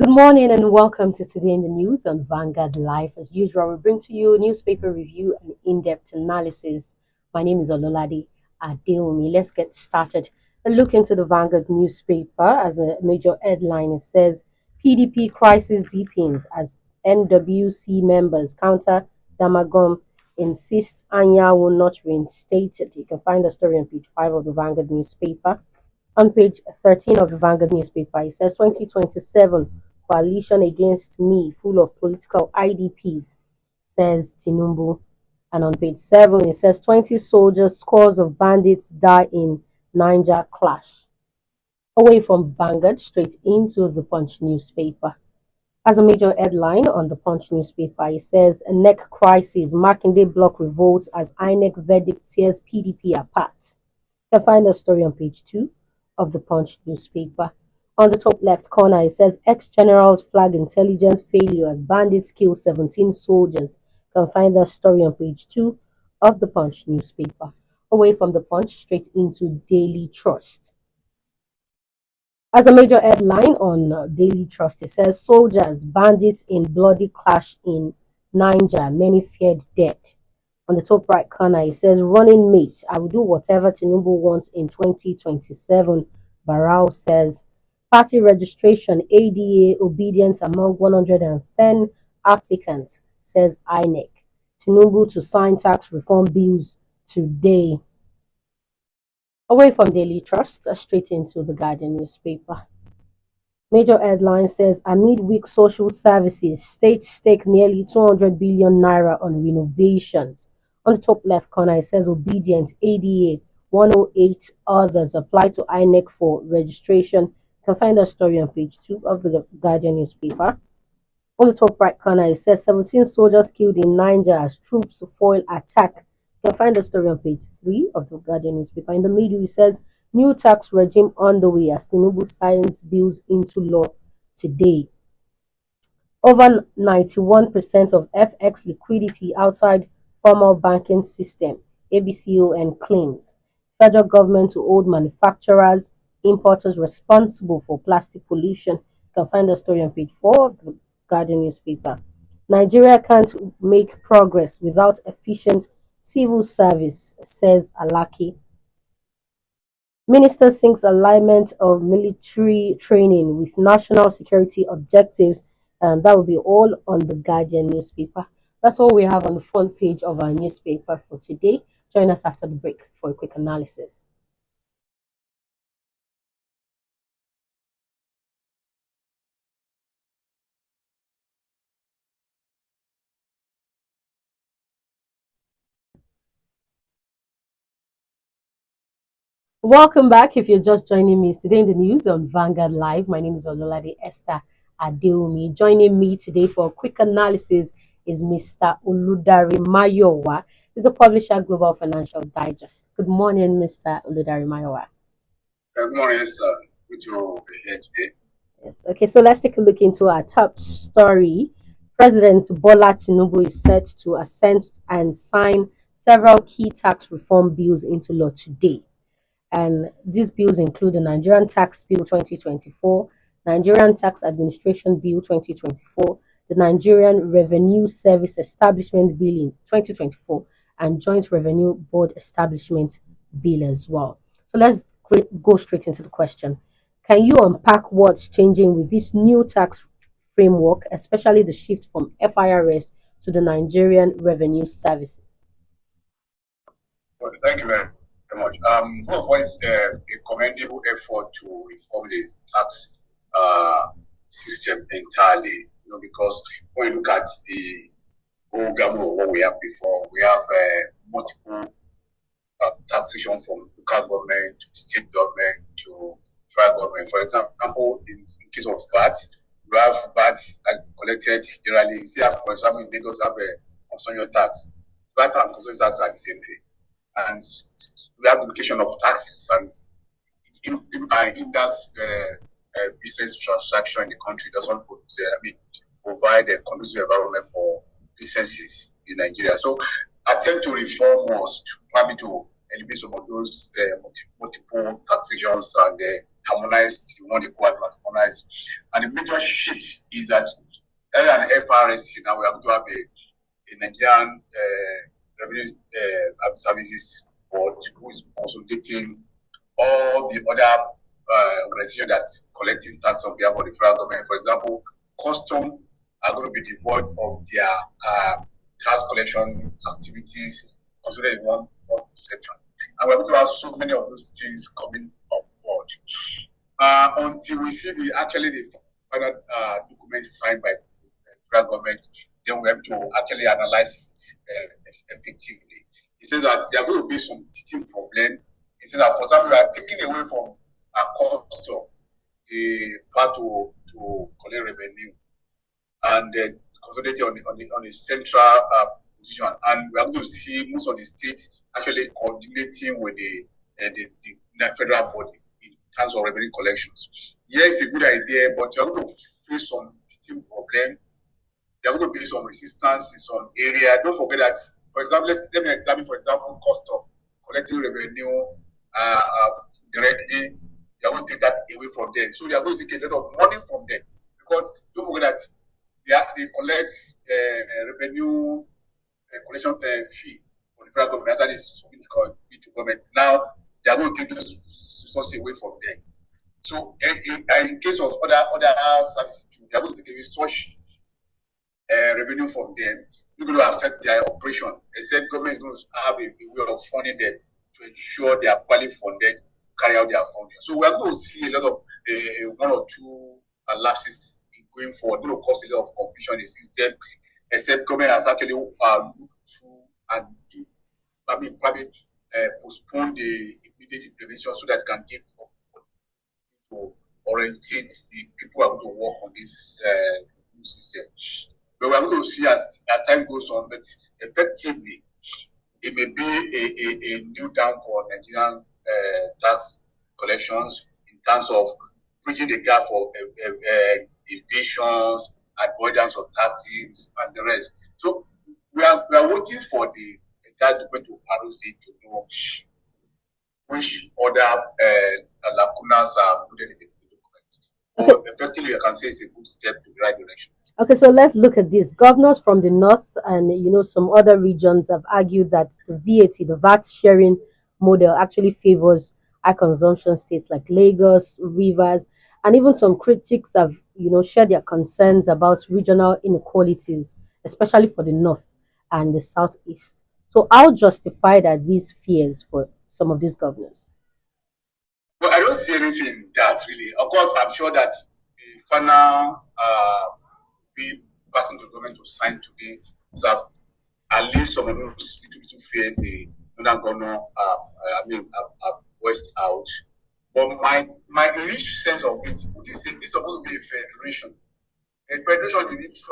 Good morning and welcome to Today in the News on Vanguard Live. As usual, we bring to you newspaper review and in-depth analysis. My name is Ololade Adeomi. Let's get started. A look into the Vanguard newspaper as a major headline. It says PDP crisis deepens as NWC members counter Damagum insist Anya will not reinstate it. You can find the story on page 5 of the Vanguard newspaper. On page 13 of the Vanguard newspaper, it says 2027 coalition against me, full of political IDPs, says Tinubu. And on page 7, it says 20 soldiers, scores of bandits die in Niger clash. Away from Vanguard, straight into the Punch newspaper. As a major headline on the Punch newspaper, it says a neck crisis, Makinde block revolts as INEC verdict tears PDP apart. You can find the story on page 2 of the Punch newspaper. On the top left corner, it says ex-generals flag intelligence failure as bandits kill 17 soldiers. You can find that story on page 2 of the Punch newspaper. Away from the Punch, straight into Daily Trust. As a major headline on Daily Trust, it says soldiers, bandits in bloody clash in Niger, many feared death. On the top right corner, it says running mate, I will do whatever Tinubu wants in 2027. Barrow says party registration, ADA obedience among 110 applicants, says INEC. Tinubu to sign tax reform bills today. Away from Daily Trust, straight into the Guardian newspaper. Major headline says amid weak social services, state stake nearly 200 billion naira on renovations. On the top left corner, it says obedient ADA 108 others apply to INEC for registration. You can find that story on page 2 of the Guardian newspaper. On the top right corner, it says 17 soldiers killed in Niger as troops foil attack. You can find the story on page 3 of the Guardian newspaper. In the middle, it says new tax regime on the way as Tinubu signs bills into law today. Over 91% of FX liquidity outside formal banking system, ABCON claims. Federal government to hold manufacturers, importers responsible for plastic pollution. You can find the story on page 4 of the Guardian newspaper. Nigeria can't make progress without efficient civil service, says Alaki. Minister seeks alignment of military training with national security objectives, and that will be all on the Guardian newspaper. That's all we have on the front page of our newspaper for today. Join us after the break for a quick analysis. Welcome back. If you're just joining me, it's Today in the News on Vanguard Live. My name is Ololade Esther Adeomi. Joining me today for a quick analysis is Mr. Oludari Mayowa. He's a publisher at Global Financial Digest. Good morning, Mr. Oludari Mayowa. Good morning, sir. Good to be here today. Yes. Okay, so let's take a look into our top story. President Bola Tinubu is set to assent and sign several key tax reform bills into law today. And these bills include the Nigerian Tax Bill 2024, Nigerian Tax Administration Bill 2024, the Nigerian Revenue Service Establishment Bill in 2024, and Joint Revenue Board Establishment Bill as well. So let's go straight into the question. Can you unpack what's changing with this new tax framework, especially the shift from FIRS to the Nigerian Revenue Services? Okay, thank you very much. First of all, it's a commendable effort to reform the tax system entirely. Because when you look at the whole gamut of what we have before, we have multiple taxation from local government to state government to federal government. For example, in case of VAT, we have VAT collected generally. For example, in Lagos have a consumption tax. VAT and consumption tax are the same thing. And we have duplication of taxes, and in that business transaction in the country doesn't provide a conducive environment for businesses in Nigeria. So attempt to reform was probably to eliminate some of those multiple taxations and harmonized, you want equal harmonized. And the major shift is that rather than FRSC, now we are going to have a Nigerian Revenue Services Board who is consolidating all the other organizations that collecting tax on behalf of the federal government. For example, custom are going to be devoid of their tax collection activities considered in one section. And we're going to have so many of those things coming on board until we see the final document signed by the federal government. Then we have to actually analyze it effectively. It says that there are going to be some teething problem. It says that, for example, we are taking away from our custom the part to collect revenue and consolidate on the central position. And we are going to see most of the states actually coordinating with the federal body in terms of revenue collections. Yes, it's a good idea, but you are going to face some teething problem. There are going to be some resistance in some area. Don't forget that, for example, let me examine, for example, cost of collecting revenue directly. They are going to take that away from them. So they are going to take a lot of money from them. Because don't forget that they collect revenue collection fee for the federal government. That is something called to government. Now they are going to take those resources away from them. So in case of other services, they are going to take away such revenue from them. It's going to affect their operation. Except government is going to have a way of funding them to ensure they are quality funded to carry out their function. So we are going to see a lot of one or two lapses going forward. It will cause a lot of confusion in the system. Except government has actually looked through and probably postpone the immediate implementation so that it can give to orientate the people who are going to work on this new system. But we are going to see as time goes on, but effectively, it may be a new down for Nigerian tax collections in terms of bridging the gap for evasions, avoidance of taxes, and the rest. So we are waiting for the entire document to Parosi to know which other lacunas are included in the document. But effectively, I can say it's a good step to the right direction. Okay, so let's look at this. Governors from the north and some other regions have argued that the VAT sharing model actually favors high consumption states like Lagos, Rivers, and even some critics have shared their concerns about regional inequalities, especially for the north and the southeast. So how justified are these fears for some of these governors? Well, I don't see anything in that really. Of course, I'm sure that the final be passing to government to sign today. So at least some of those little fears the Northern governor have voiced out. But my rich sense of it would is this supposed to be a federation. A federation,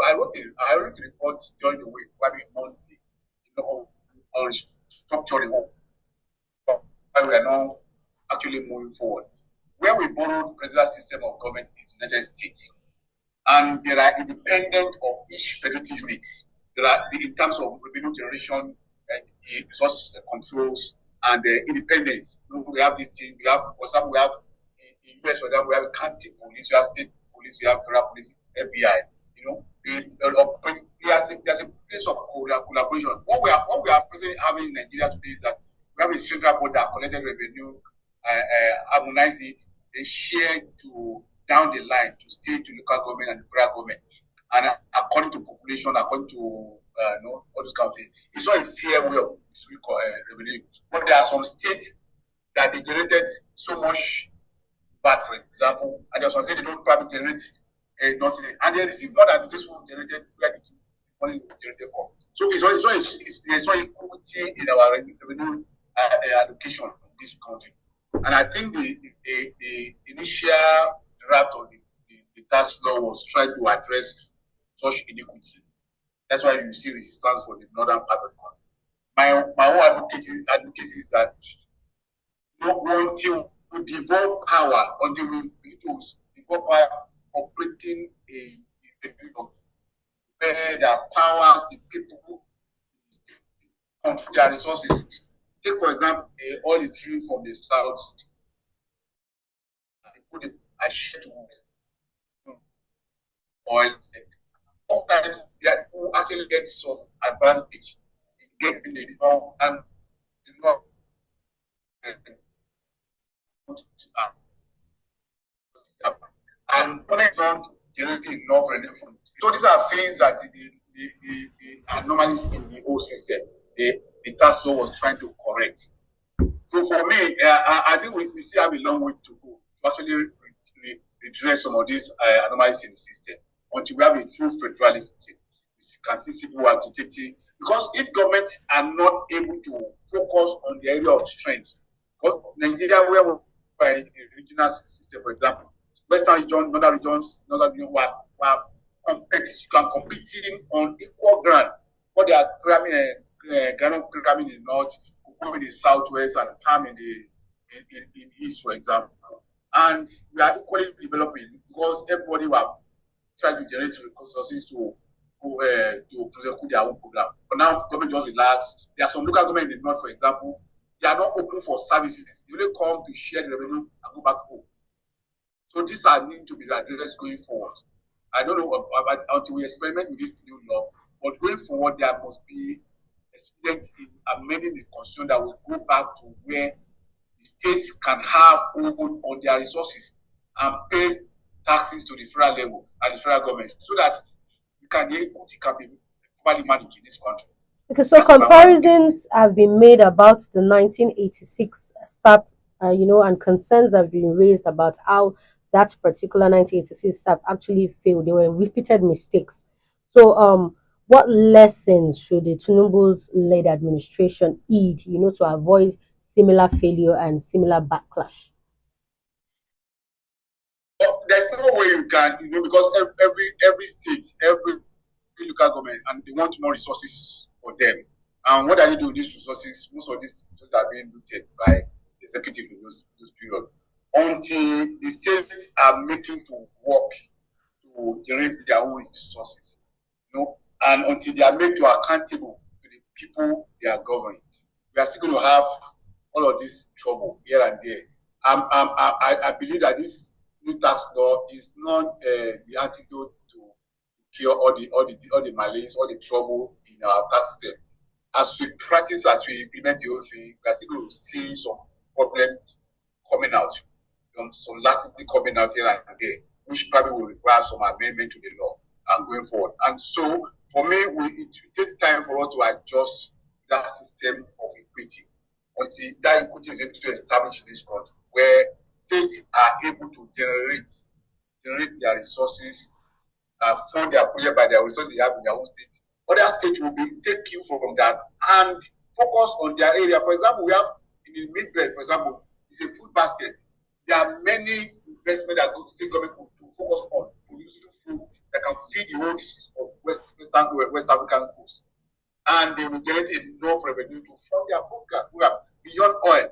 I wrote a report during the week, probably Monday, on structuring why we are not actually moving forward. Where we borrowed presidential system of government is United States. And there are independent of each federative unit. There are in terms of revenue generation and resource controls and independence. We have this thing. We have, for example, we have in US, for example, we have county police, we have state police, we have federal police, FBI. There's a place of collaboration. What we are presently having in Nigeria today is that we have a central board that collected revenue, harmonize it, they share to down the line to state, to local government and the federal government. And according to population, according to all those kind of things. It's not a fair way of revenue. But there are some states that they generated so much VAT, for example, and there's some states they don't probably generate nothing. And they receive more than this one generated where the money generated for. So there's no equity in our revenue allocation in this country. And I think the initial draft of the tax law was trying to address such inequity. That's why you see resistance for the northern part of the country. My own advocacy is that until we devolve power, until we devolve power operating where the powers, the people control their resources. Take, for example, oil retrieved from the south, oil. Sometimes that will actually get some advantage in getting the and and government don't generate enough revenue from. So these are things that the anomalies in the whole system, the task law was trying to correct. So for me, I think we still have a long way to go to actually redress some of these anomalies in the system until we have a true federalism. You can see people are agitating because if governments are not able to focus on the area of strength, because Nigeria, where we are in a regional system, for example, Western region, northern regions were competing on equal ground. What they are grabbing in the north, in the southwest, and palm in the east, for example. And we are equally developing because everybody will try to generate resources to prosecute their own program. But now government just relax. There are some local government in the north, for example, they are not open for services. They only come to share the revenue and go back home. So these are need to be addressed going forward. I don't know about until we experiment with this new law, but going forward there must be experience in amending the constitution that will go back to where the states can have own on their resources and pay taxes to the federal level and the federal government so that the equity can be properly managed in this country. Okay, so comparisons have been made about the 1986 SAP, and concerns have been raised about how that particular 1986 SAP actually failed. There were repeated mistakes. So, what lessons should the Tinubu's led administration heed, to avoid similar failure and similar backlash? Well, there's no way you can, because every state, every local government, and they want more resources for them. And what are they doing with these resources? Most of these resources are being looted by the executive in those periods. Until the states are making to work to generate their own resources, and until they are made to accountable to the people they are governing, we are still going to have all of this trouble here and there. I believe that this new tax law is not the antidote to cure all the malaise, all the trouble in our tax system. As we practice, as we implement the whole thing, we are still going to see some problems coming out, some laxity coming out here and there, which probably will require some amendment to the law and going forward. And so, for me, it will take time for us to adjust that system of equity until that equity is able to establish in this country, where states are able to generate their resources, fund their project by their resources they have in their own state. Other states will be taking from that and focus on their area. For example, we have in the Midwest, for example, it's a food basket. There are many investments that go to state government to focus on producing food that can feed the whole of West African coast. And they will generate enough revenue to fund their program beyond oil.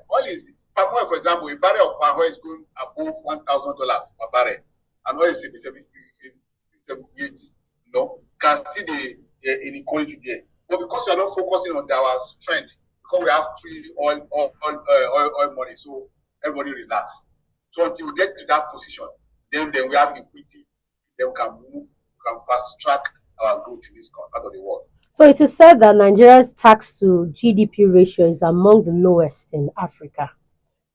Palm oil, for example, a barrel of palm oil is going above $1,000 per barrel. And oil is 78. Can see the inequality there. But because we are not focusing on our strength, because we have free oil money, so everybody relax. So until we get to that position, then we have equity. Then we can fast track our growth in this part of the world. So it is said that Nigeria's tax to GDP ratio is among the lowest in Africa.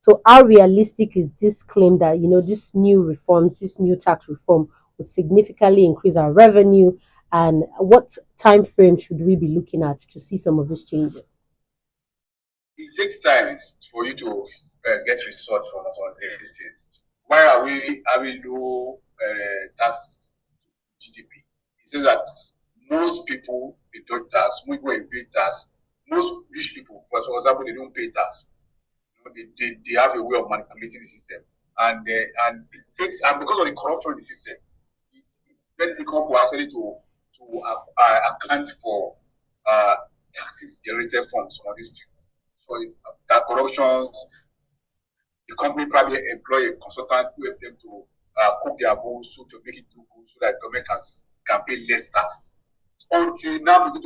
So how realistic is this claim that, this new reforms, this new tax reform would significantly increase our revenue? And what time frame should we be looking at to see some of these changes? It takes time for you to get research from us on these things. Why are we having low tax GDP? It says that most people they don't tax, most people evade tax. Most rich people, for example, they don't pay tax. They have a way of manipulating the system, and because of the corruption in the system, it's very difficult for actually to account for taxes generated from some of these people. So it's that corruptions. The company probably employ a consultant to help them to cook their books to make it look good so that government can pay less taxes. Until now, it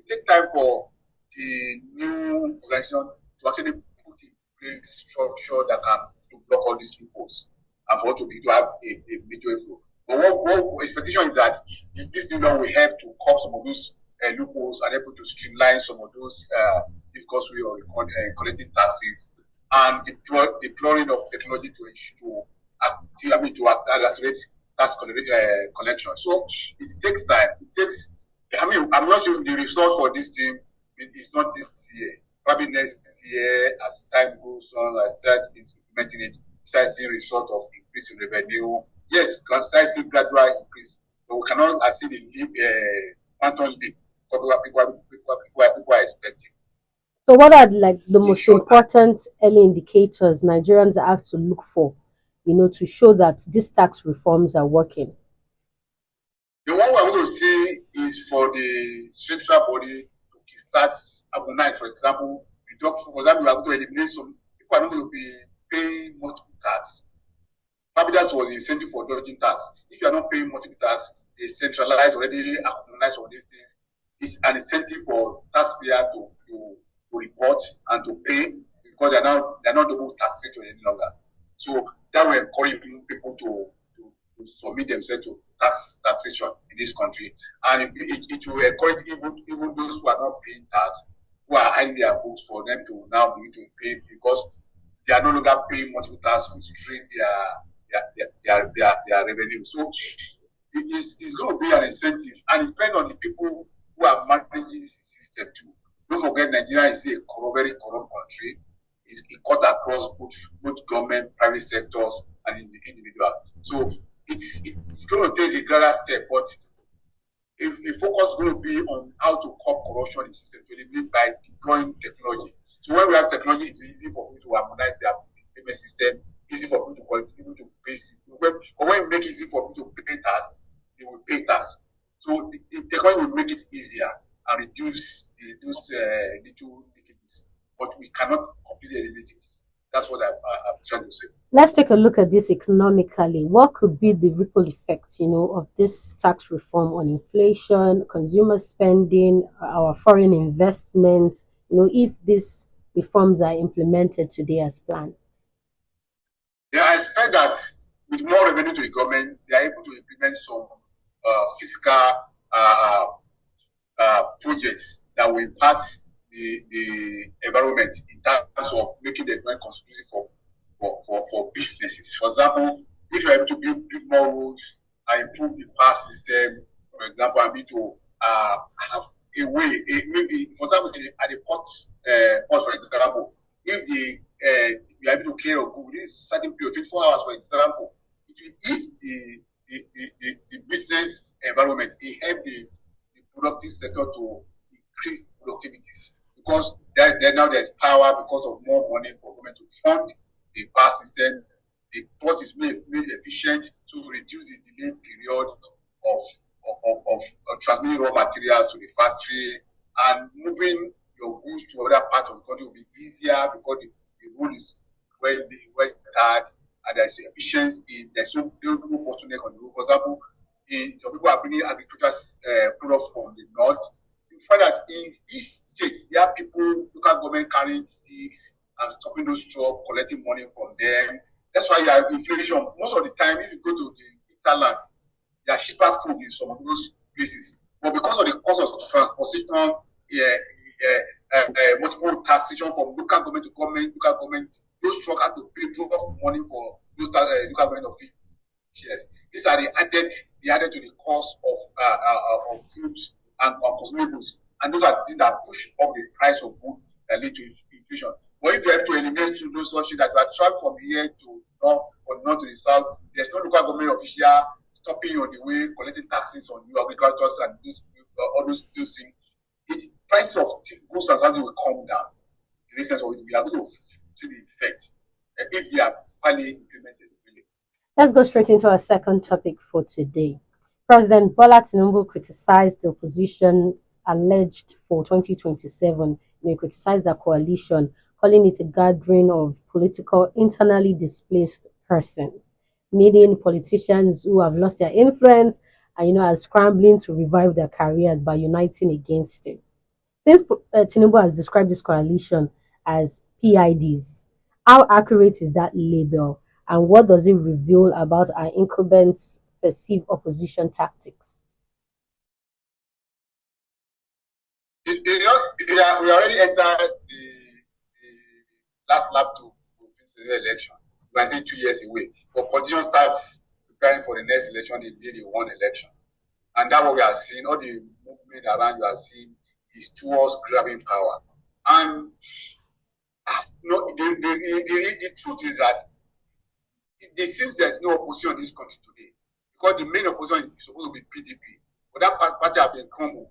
takes time for the new organization to actually put in place structure that can to block all these loopholes and for us to have a major flow. But what expectation is that this new law will help to curb some of those loopholes and able to streamline some of those difficult way of collecting taxes and deploying of technology to accelerate tax collection. So it takes time. It takes. I mean, I'm not sure the result for this team is not this year. Probably next year, as time goes on, as start implementing it, start seeing result of increase in revenue. Yes, we can start seeing gradual increase, but we cannot see the leap, quantum leap people are expecting. So, what are like the In most short time, important early indicators Nigerians have to look for, to show that these tax reforms are working? the one we're going to see is for the central body to start agonize, for example, for example, we are going to eliminate some people are not going to be paying multiple tax. Maybe that was the incentive for dodging tax. If you are not paying multiple tax, they centralize already, harmonize on these things. It's an incentive for taxpayer to report and to pay because they're not double taxation any longer. So that will encourage people to submit themselves to taxation in this country, and it will encourage even those who are not paying tax, who are hiding their books, for them to now begin to pay because they are no longer paying multiple tax, which drain their revenue. So it's going to be an incentive, and it depends on the people who are managing this system too. Don't forget, Nigeria is a very corrupt country. It cut across both government, private sectors, and individual. So it's going to take a gradual step, but if the focus is going to be on how to curb corruption in the system to eliminate by deploying technology. So when we have technology, it's easy for people to harmonize their payment system, easy for people to qualify, people to pay. But when we make it easy for people to pay tax, they will pay tax. So the technology will make it easier and reduce those little leakages. But we cannot completely eliminate it. That's what I'm trying to say. Let's take a look at this economically. What could be the ripple effect, of this tax reform on inflation, consumer spending, our foreign investment, if these reforms are implemented today as planned? Yeah, I expect that with more revenue to the government, they are able to implement some fiscal projects that will impact the environment in terms of making the environment conducive for businesses. For example, if you're able to build more roads and improve the power system, for example, and be to have a way, maybe, for example, at the port, for example, if you are able to clear a good within a certain period, 24 hours, for example, it will ease the business environment. It help the productive sector to increase productivities because now there's power because of more money for government to fund the power system. The port is made efficient to reduce the delay period of transmitting raw materials to the factory, and moving your goods to other parts of the country will be easier because the road is well tight and there's efficiency. There's no bottleneck on the road. For example, some people are bringing agricultural products from the north. You find that in each state, there are people, local government carrying sticks and stopping those trucks, collecting money from them. That's why you have inflation. Most of the time, if you go to the hinterland, there are cheaper food in some of those places. But because of the cost of transportation, multiple taxation from local government to government, those trucks have to pay drop of money for those local government officials. These are the added to the cost of food and consumables. And those are things that push up the price of food that lead to inflation. But if you have to eliminate those options that you are traveling from here to north or north to the south, there's no local government official stopping you on the way, collecting taxes on you, agricultures and all those things. The prices of goods and services will come down. In the sense of it, we are going to see the effect if they are properly implemented. Let's go straight into our second topic for today. President Bola Tinubu criticized the opposition's alleged for 2027. He criticized the coalition, calling it a gathering of political internally displaced persons, meaning politicians who have lost their influence and are scrambling to revive their careers by uniting against him. Since Tinubu has described this coalition as PIDs, how accurate is that label, and what does it reveal about our incumbent perceive opposition tactics? We already entered the last lap to the election. We are saying 2 years away. But politicians start preparing for the next election, they did the one election. And that's what we are seeing. All the movement around you are seeing is towards grabbing power. And the truth is that it seems there's no opposition in this country today. Because the main opposition is supposed to be PDP. But that party has been crumbled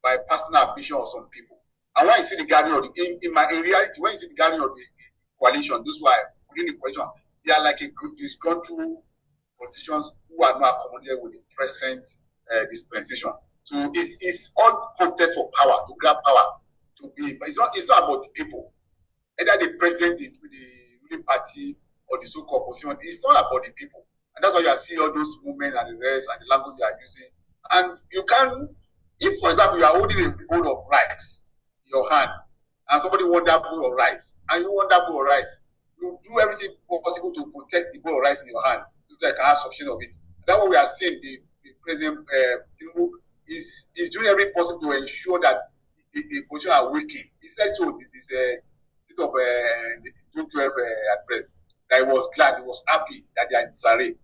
by personal ambition of some people. And when you see the gathering of in reality, when you see the gathering of the coalition, those who are within the coalition, they are like a group disgruntled politicians who are not accommodated with the present dispensation. So it's all contest for power, to grab power, to be. But it's not about the people. Either the president, the ruling party, or the so-called opposition. It's not about the people. And that's why you are seeing all those movements and the rest and the language you are using. And you can, if for example you are holding a bowl of rice in your hand, and somebody wants that bowl of rice, and you want that bowl of rice, you do everything possible to protect the bowl of rice in your hand so that you can have sufficient of it. That's what we are seeing. The President Tinubu is doing everything possible to ensure that the position are working. He said so. This state of the June 12 address that he was glad, he was happy that they are in disarray.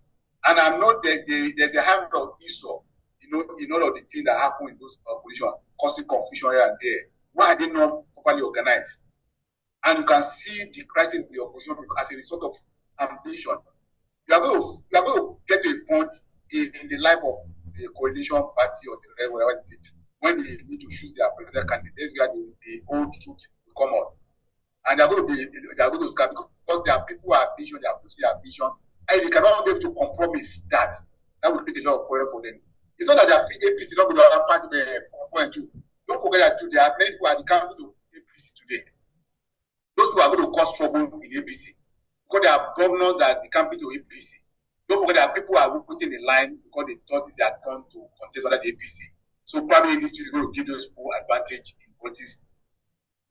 And I'm not that there's a hand of Esau, in all of the things that happen in those opposition, causing confusion here and there. Why are they not properly organized? And you can see the crisis in the opposition as a result of ambition. You are going to get to a point in the life of the coalition party or the whatever, when they need to choose their presidential candidates, where the old truth will come out. And they are going to scam because there are people who are vision, they are pushing their vision, and they cannot be able to compromise that. That will create a lot of problem for them. It's not that they are APC, not going to have party point two. Don't forget that too, there are many people at the council to APC today. Those people are going to cause trouble in APC because there are governors that they can't be to APC. Don't forget that people are putting the line because they thought it's their turn to contest under the APC. So probably APC is going to give those people advantage in politics.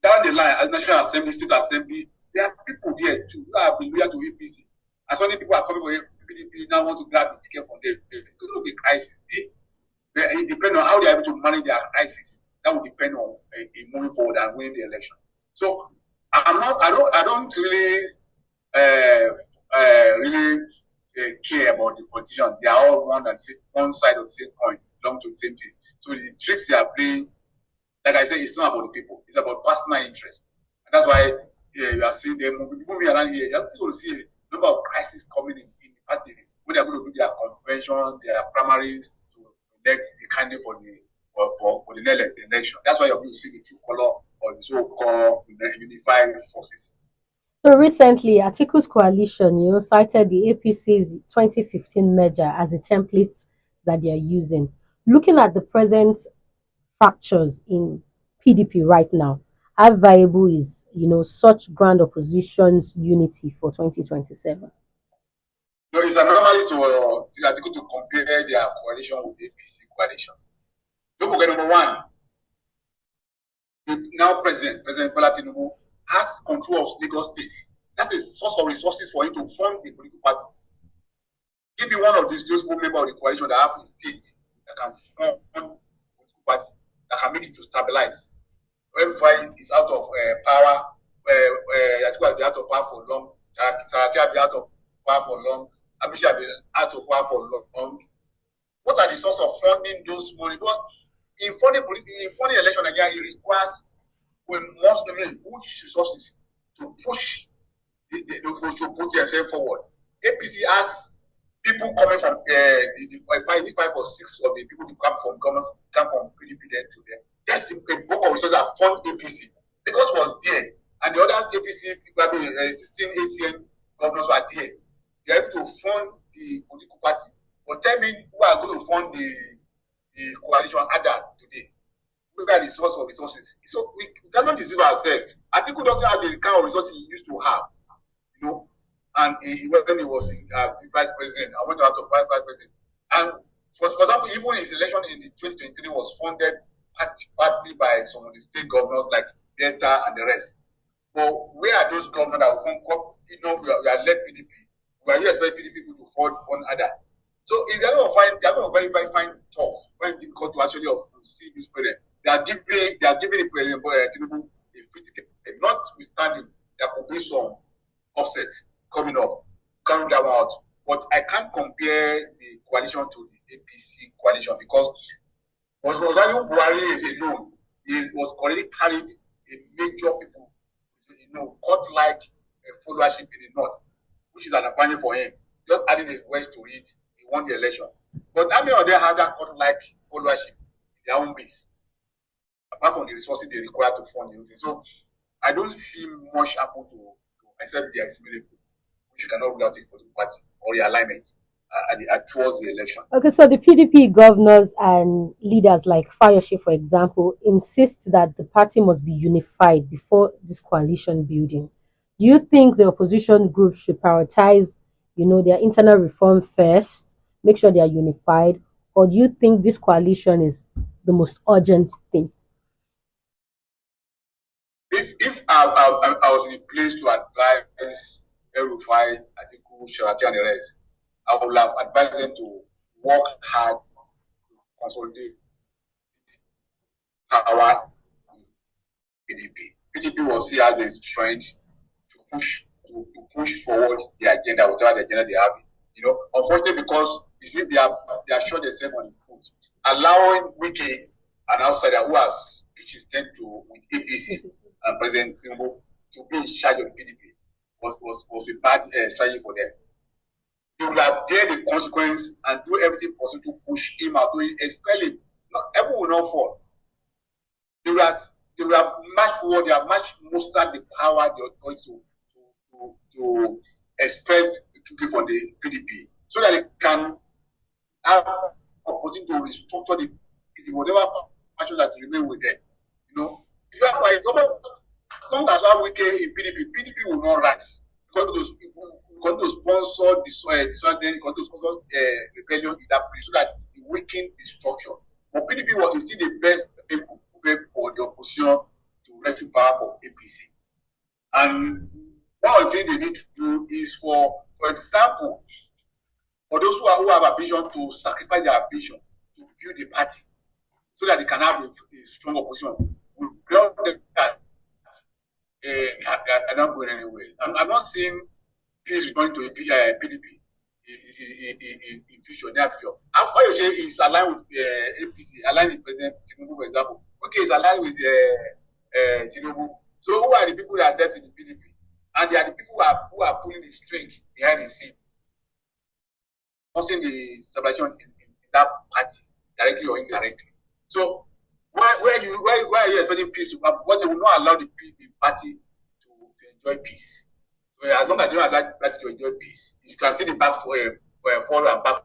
Down the line, as National Assembly, State Assembly, there are people there too who have been loyal to APC. And so many people are coming for PDP now want to grab the ticket from them. Because of the crisis, it depends on how they are able to manage their crisis. That will depend on moving forward and winning the election. So I don't really care about the politicians. They are all one side of the same coin, belong to the same thing. So the tricks they are playing, like I said, it's not about the people. It's about personal interest. And that's why you are seeing them moving around here. You're still going to see a number of crises coming in the party when they're going to do their convention, their primaries to elect the candidate for the next election. That's why you're going to see the true color of the so-called unified forces. So recently, Atiku's coalition, cited the APC's 2015 merger as a template that they are using. Looking at the present fractures in PDP right now, how viable is, such grand opposition's unity for 2027? No, it's anomaly to Atiku to compare their coalition with the APC coalition. Don't forget, number one, the now President Bola Tinubu has control of Lagos State. That's a source of resources for him to fund the political party. Give me one of these just members of the coalition that have a state that can fund the political party, that can make it to stabilize. Everybody is out of power. Atiku has been out of power for long. Saraki has been out of power for long. Abishi has been out of power for long. What are the sources of funding those money? Because in funding election again, it requires huge resources to push to put themselves forward. APC has people coming from the 5 or 6 of the people who come from governments, come from PDP then to them. That's a bulk of resources that fund APC. Lagos was there, and the other APC people, 16 ACN governors were there. They are able to fund the political party. But tell me who are going to fund the coalition other today? Look at the source of resources. So we cannot deceive ourselves. Atiku doesn't have the kind of resources he used to have, And when he was the vice president, I went out to vice president. And for example, even his election in 2023 was funded partly by some of the state governors like Delta and the rest. But where are those governors that will fund? We are led PDP. We are here expect PDP to fund other. So if they're going to very, very find tough, very difficult to actually see this president. They are giving the president Tinubu a free ticket. Notwithstanding, there could be some offsets coming up, carrying that out. But I can't compare the coalition to the APC coalition because Rosario Buhari is alone. He was already carried a major people, cut-like followership in the north, which is an advantage for him. Just adding his words to it, he won the election. But how many of them have that cut-like followership in their own base, apart from the resources they require to fund using? So I don't see much happen to except the miracle, which you cannot rule out it for the party or the alignment towards the election. Okay, so the PDP governors and leaders like Fayoshe, for example, insist that the party must be unified before this coalition building. Do you think the opposition groups should prioritize, their internal reform first, make sure they are unified, or do you think this coalition is the most urgent thing? If I was in a place to advise El-Rufai, Atiku, Sharaki, and the rest, I would have advised them to work hard to consolidate power in PDP. PDP will see as a strength to push forward the agenda, whatever the agenda they have. Unfortunately, because you see they are shot themselves on the foot, allowing Wike, an outsider who has pitched his tent with APC and President Tinubu to be in charge of PDP was a bad strategy for them. They will have dared the consequence and do everything possible to push him out, to expel him. Everyone will not fall. They will have marched forward, they have mustered the power, the authority to expel people from the PDP, so that they can have opportunity to restructure the PDP, whatever faction that's remain with them. If you have as long as one week in PDP will not rise because those people going to sponsor the sponsor rebellion in that place so that it weaken the structure. But PDP was still the best for the opposition to rescue power for APC. And one of the things they need to do is, for example, for those who have a vision, to sacrifice their ambition to build a party so that they can have a strong opposition. I'm not going anywhere. I'm not seeing peace returning to PDP in future, near future. Fayoshe is aligned with APC, aligned with President Tinubu, for example. Okay, is aligned with Tinubu. So who are the people that are left in the PDP? And they are the people who are pulling the string behind the scene, causing the separation in that party, directly or indirectly. So why are you expecting peace to happen? Because they will not allow the party to enjoy peace. So as long as they don't allow the party to enjoy peace, you can see the back for forward and back.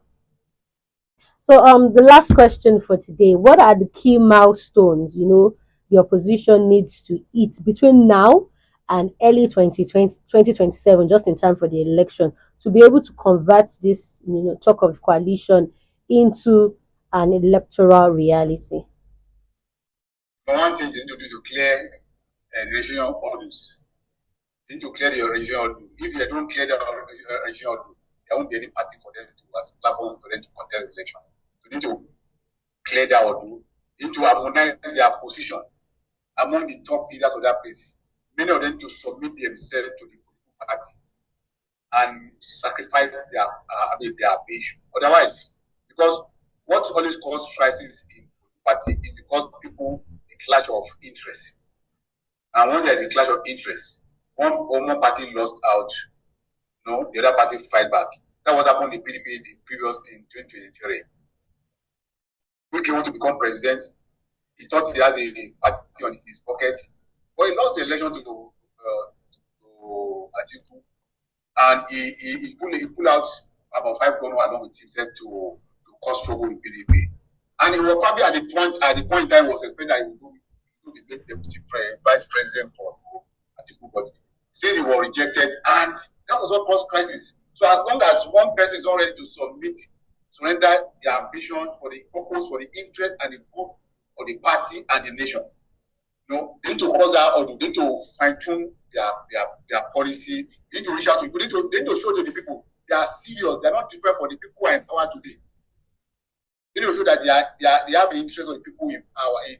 So the last question for today: what are the key milestones the opposition needs to hit between now and early 2027, just in time for the election, to be able to convert this talk of coalition into an electoral reality? One thing you need to do to clear regional orders. You need to clear the original order. If you don't clear the original order, there won't be any party for them as a platform for them to contest the election. So you need to clear that order. You need to harmonize their position among the top leaders of that place. Many of them to submit themselves to the political party and sacrifice their ambition. Otherwise, because what always causes crisis in the party is because people clash of interest. And when there's a clash of interest, one or more party lost out, the other party fight back. That was happened in PDP in 2023. Wike want to become president. He thought he has a party on his pocket, but he lost the election to Atiku, and he pulled out about 5 governors along with himself to cause trouble in PDP. And he was probably at the point in time was expecting that he would be the deputy vice president for Atiku, but since he was rejected, and that was what caused crisis. So as long as one person is not ready to surrender their ambition for the purpose, for the interest and the good of the party and the nation, they need to cause that order. They need to fine tune their policy. They need to reach out to people. They need to show to the people they are serious. They are not different from the people who are in power today. They know so that they have the interest of the people in power in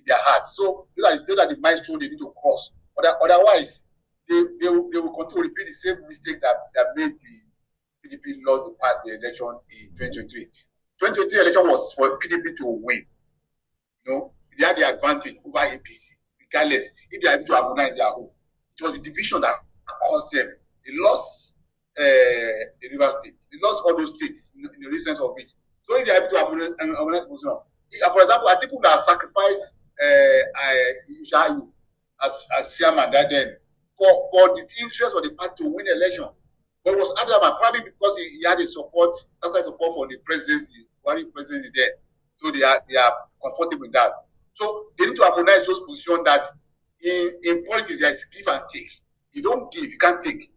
their hearts. So those are the milestones they need to cross. Otherwise, they will continue to repeat the same mistake that made the PDP lost the election in 2023. 2023 election was for PDP to win. You know, they had the advantage over APC, regardless if they are able to harmonize their home. It was the division that caused them. They lost the River States. They lost all those states in the recent of it. So if they are able to harmonize position, for example, I think we have sacrificed Ishayu as chairman that then for the interest of the party to win the election. But it was Adama, probably because he had a support, that's why support for the presidency, while the presidency there. So they are comfortable with that. So they need to harmonize those positions that in politics there is give and take. You don't give, you can't take.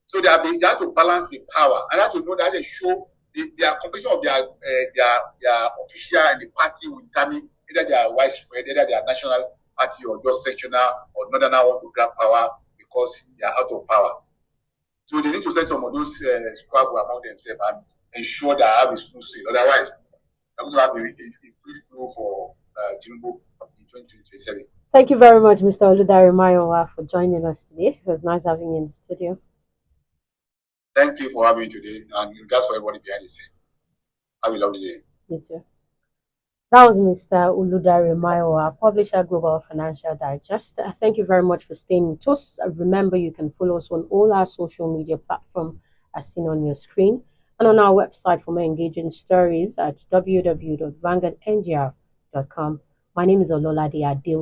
So they have to balance the power and have to know that they show their competition of their official and the party will determine either they are widespread, either they are national party or just sectional or northern want to grab power because they are out of power. So they need to set some of those squabble among themselves and ensure that I have a smooth sale. Otherwise, I'm going to have a free flow for Tinubu in 2027. Thank you very much, Mr. Oludare Mayowa, for joining us today. It was nice having you in the studio. Thank you for having me today, and regards for everybody behind the scene. Have a lovely day. You too. That was Mr. Oludare Mayowa, publisher, Global Financial Digest. Thank you very much for staying with us. Remember, you can follow us on all our social media platforms as seen on your screen and on our website for more engaging stories at www.vanguardngr.com. My name is Ololade Adewo.